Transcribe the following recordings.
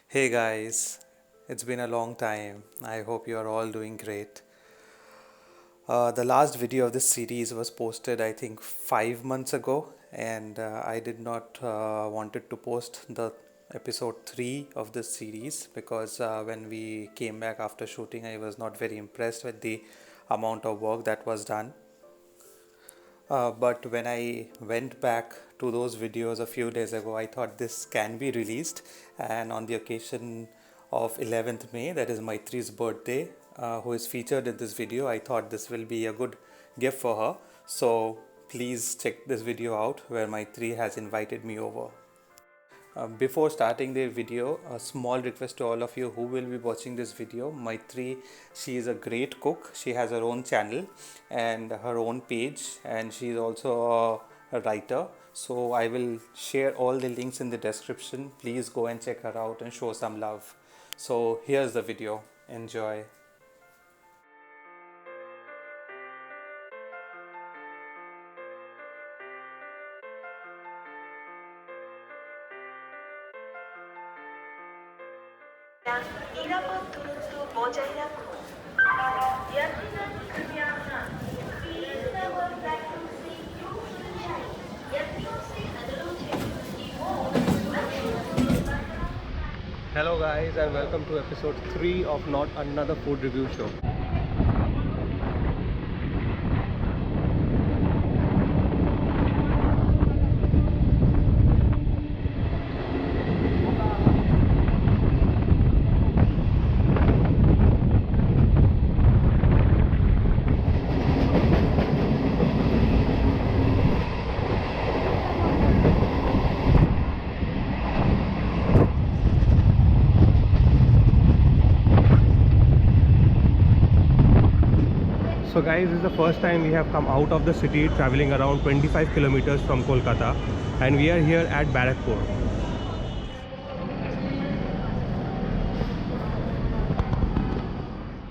Hey guys, it's been a long time. I hope you are all doing great. The last video of this series was posted, I think, 5 months ago, and I did not wanted to post the episode 3 of this series because when we came back after shooting, I was not very impressed with the amount of work that was done. But when I went back to those videos a few days ago, I thought this can be released. And on the occasion of 11th May, that is Maitri's birthday, who is featured in this video, I thought this will be a good gift for her. So please check this video out where Maitri has invited me over. Before starting the video, a small request to all of you who will be watching this video. Maitri, she is a great cook. She has her own channel and her own page, and she is also a writer. So I will share all the links in the description. Please go and check her out and show some love. So here's the video. Enjoy. নিরাপদ দূরত্ব বজায় রাখুন। यात्रीगण कृपया अपना Please never back to seat 209. यात्रियों से अनुरोध है कि वो Hello guys, and welcome to episode 3 of Not Another Food Review Show. So guys, this is the first time we have come out of the city, traveling around 25 kilometers from Kolkata, and we are here at Barakpur.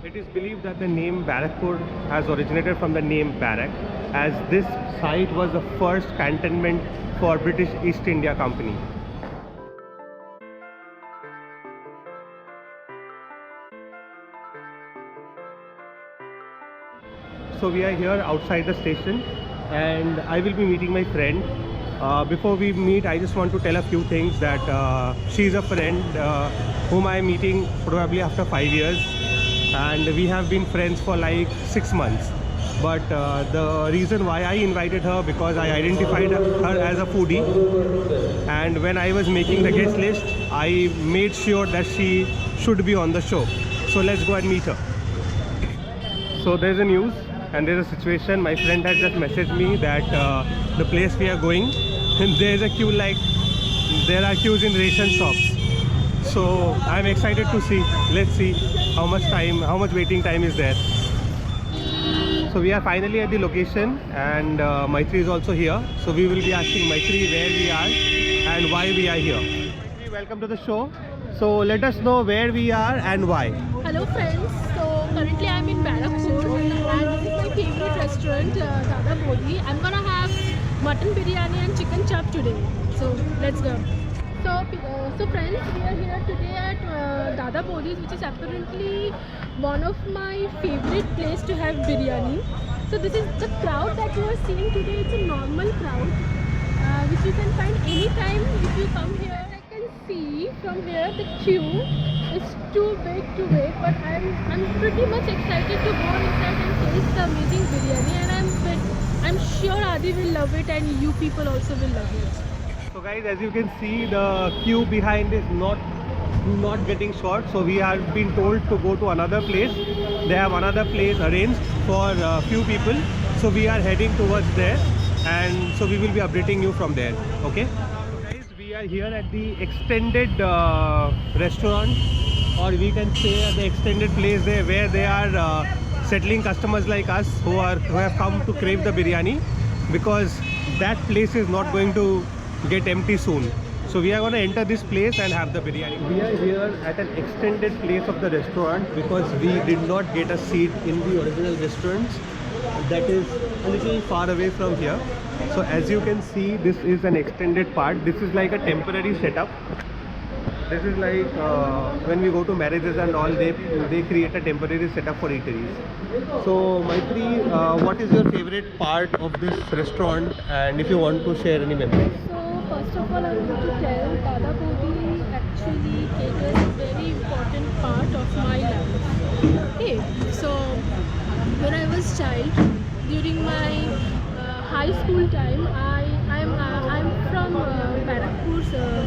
It is believed that the name Barakpur has originated from the name Barak, as this site was the first cantonment for British East India Company. So we are here outside the station, and I will be meeting my friend. Before we meet, I just want to tell a few things that she is a friend whom I am meeting probably after 5 years, and we have been friends for like 6 months. But the reason why I invited her, because I identified her as a foodie, and when I was making the guest list, I made sure that she should be on the show. So let's go and meet her. So there's a news and there's a situation. My friend has just messaged me that the place we are going, there's a queue, like there are queues in ration shops. So I'm excited to see. Let's see how much waiting time is there. So we are finally at the location, and Maitri is also here. So we will be asking Maitri where we are and why we are here. Maitri, welcome to the show. So let us know where we are and why. Hello friends, so currently I'm in Barakpur and this is my favorite restaurant, Dada Bodhi. I'm gonna have mutton biryani and chicken chop today. So let's go. So friends, we are here today at Dada Bodhi's, which is apparently one of my favorite place to have biryani. So this is the crowd that you are seeing today. It's a normal crowd, which you can find anytime if you come here. See from here the queue is too big to wait, but I'm pretty much excited to go inside and taste the amazing biryani, and I'm sure Adi will love it and you people also will love it. So guys, as you can see, the queue behind is not getting short, so we are being told to go to another place. They have another place arranged for a few people, so we are heading towards there, and so we will be updating you from there. Okay, we are here at the extended restaurant, or we can say the extended place there where they are settling customers like us who have come to crave the biryani, because that place is not going to get empty soon. So we are going to enter this place and have the biryani. We are here at an extended place of the restaurant because we did not get a seat in the original restaurant that is a little far away from here. So as you can see, this is an extended part. This is like a temporary setup. This is like when we go to marriages and all, they create a temporary setup for eateries. So Maitri, what is your favorite part of this restaurant, and if you want to share any memories? So first of all, I want to tell Dada Bodhi actually caters a very important part of my life. Okay, so when I was child, during my high school time, I'm from Barakpur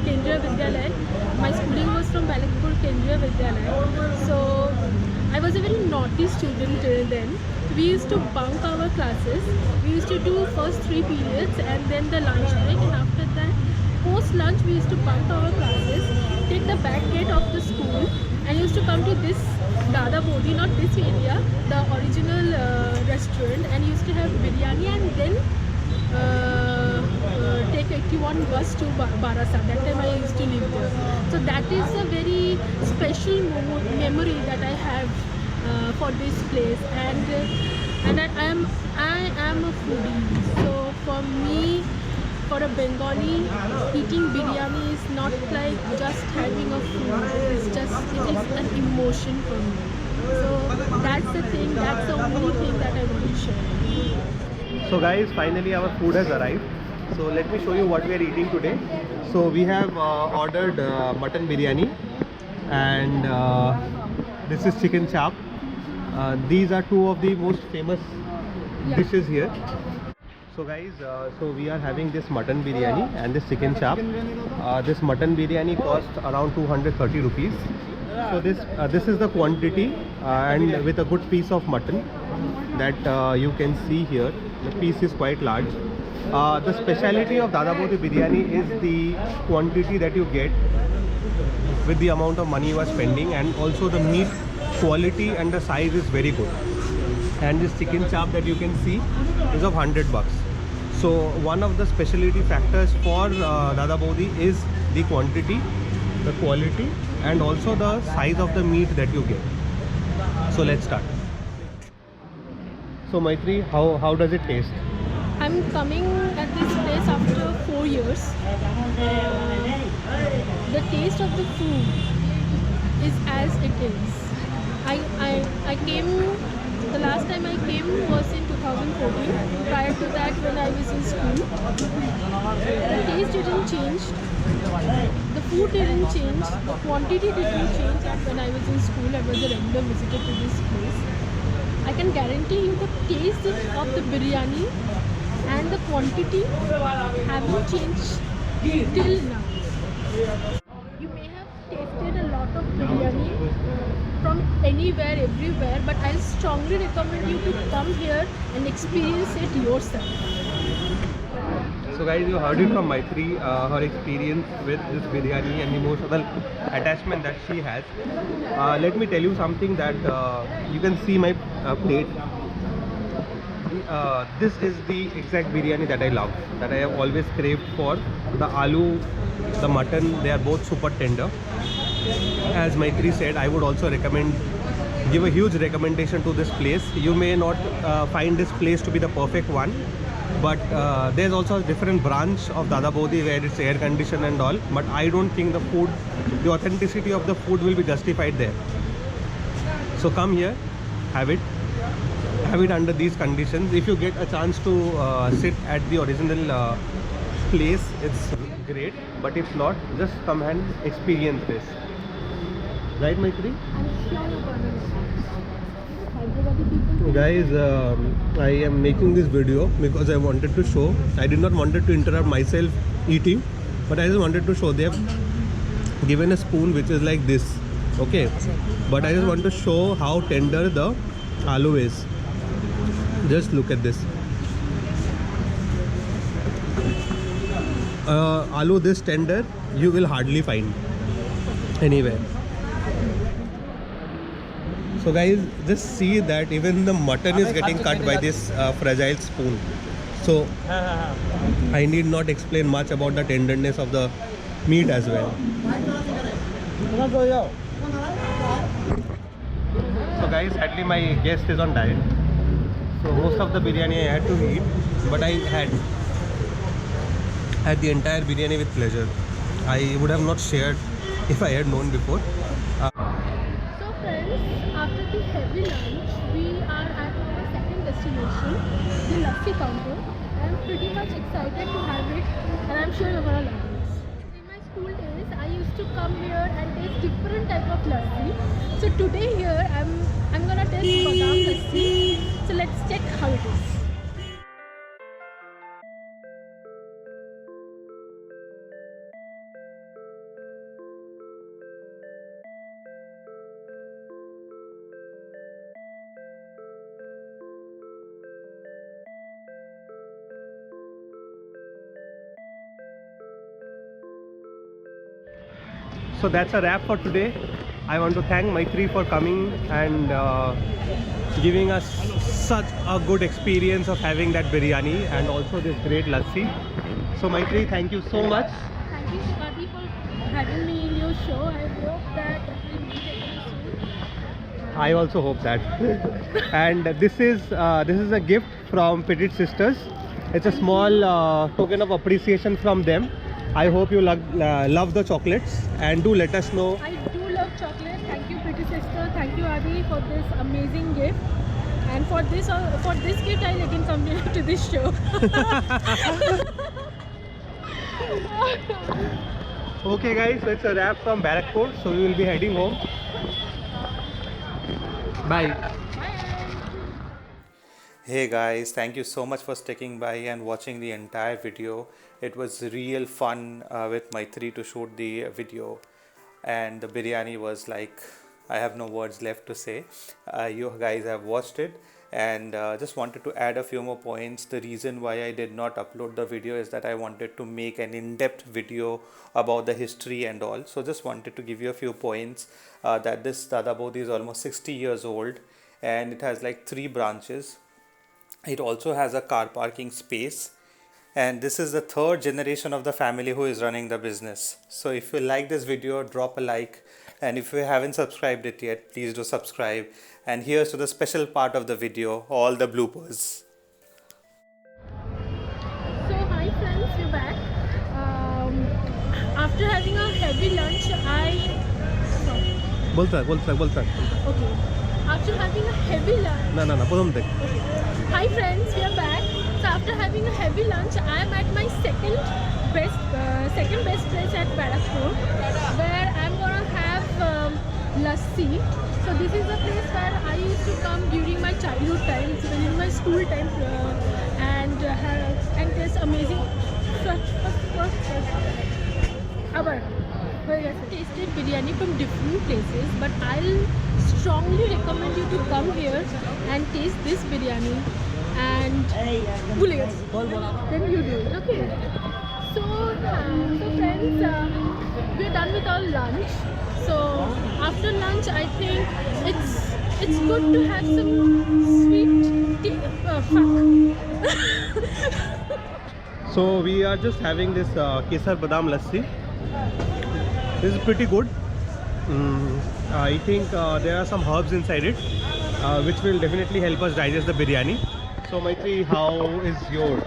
Kendriya Vidyalaya. My schooling was from Barakpur Kendriya Vidyalaya. So I was a very naughty student then. We used to bunk our classes. We used to do first 3 periods and then the lunch break, and after that, post lunch, we used to bunk our classes, take the back gate of the school, and used to come to this Dada Bodhi, not this area, the original restaurant, and used to have biryani and then take 81 bus to Barasat. That time I used to live there. So that is a very special memory that I have for this place, and I am a foodie. So for me, for a Bengali, eating biryani is not like just having a food. It is an emotion for me. So that's the thing. That's the only thing that I want to share. So guys, finally our food has arrived. So let me show you what we are eating today. So we have ordered mutton biryani, and this is chicken chop. These are two of the most famous dishes here. So guys, so we are having this mutton biryani and this chicken chop. This mutton biryani costs around 230 rupees. So this is the quantity, and with a good piece of mutton that you can see here. The piece is quite large. The speciality of Dada Bodhi biryani is the quantity that you get with the amount of money you are spending, and also the meat quality and the size is very good. And this chicken chop that you can see is of 100 bucks. So one of the specialty factors for Dada Bodhi is the quantity, the quality, and also the size of the meat that you get. So let's start. So Maitri, how does it taste? I'm coming at this place after 4 years. The taste of the food is as it is. I came, the last time I came was in 2014. Prior to that, when I was in school, the taste didn't change, the food didn't change, the quantity didn't change. And when I was in school, I was a regular visitor to this place. I can guarantee you the taste of the biryani and the quantity haven't changed till now. You may have tasted a lot of biryani from anywhere, everywhere, but I strongly recommend you to come here and experience it yourself. So guys, you heard it from Maitri, her experience with this biryani and the emotional attachment that she has. Let me tell you something that you can see my plate. This is the exact biryani that I love, that I have always craved for. The aloo, the mutton, they are both super tender. As Maitri said, I would also give a huge recommendation to this place. You may not find this place to be the perfect one, but there's also a different branch of Dada Bodhi where it's air conditioned and all, but I don't think the authenticity of the food will be justified there. So come here, have it under these conditions. If you get a chance to sit at the original place, it's great, but if not, just come and experience this. Right, Maitri? I'm sure you're gonna Hyderabadi people. Guys, I am making this video because I wanted to show. I did not wanted to interrupt myself eating, but I just wanted to show. They have given a spoon which is like this, okay? But I just want to show how tender the aloo is. Just look at this. Aloo this tender you will hardly find anywhere. So guys, just see that even the mutton is getting cut by this fragile spoon. So I need not explain much about the tenderness of the meat as well. So guys, sadly my guest is on diet. So most of the biryani I had to eat, but I had the entire biryani with pleasure. I would have not shared if I had known before. So friends, after the heavy lunch, we are at our second destination, the lassi counter. I am pretty much excited to have it, and I'm sure you're gonna love it. In my school days, I used to come here and taste different type of lassi. So today here, I'm gonna taste badam lassi. So let's check how it is. So that's a wrap for today. I want to thank Maitri for coming and giving us such a good experience of having that biryani and also this great lassi. So Maitri, thank you so much. Thank you, Shikati, for having me in your show. I hope that we'll meet again soon. I also hope that. And this is a gift from Petit Sisters. It's a small token of appreciation from them. I hope you love the chocolates and do let us know. I do love chocolate. Thank you, pretty sister. Thank you, Adi, for this amazing gift. And for this gift, I'll again come to this show. Okay guys, so it's a wrap from Barrackpore. So we will be heading home. Bye. Hey guys, thank you so much for sticking by and watching the entire video. It was real fun with Maitri to shoot the video, and the biryani was like, I have no words left to say. You guys have watched it, and just wanted to add a few more points. The reason why I did not upload the video is that I wanted to make an in-depth video about the history and all. So just wanted to give you a few points that this Dada Bodhi is almost 60 years old, and it has like 3 branches. It also has a car parking space, and this is the 3rd generation of the family who is running the business. So if you like this video, drop a like, and if you haven't subscribed it yet, please do subscribe. And here's to the special part of the video, all the bloopers. So hi friends, we're back. After having a heavy lunch, बोलता Okay. After having a heavy lunch. ना बोलम देख. Okay. Hi friends, we are back. So after having a heavy lunch, I am at my second best place at Barrackpore, where I'm gonna have lassi. So this is the place where I used to come during my childhood times, during my school time, and taste amazing. Tasted biryani from different places, but I'll strongly recommend you to come here and taste this biryani. And then you do it, okay? So friends, we're done with our lunch. So after lunch, I think it's good to have some sweet tea. So we are just having this Kesar Badam Lassi. This is pretty good. I think there are some herbs inside it, which will definitely help us digest the biryani. So Maitri, how is yours?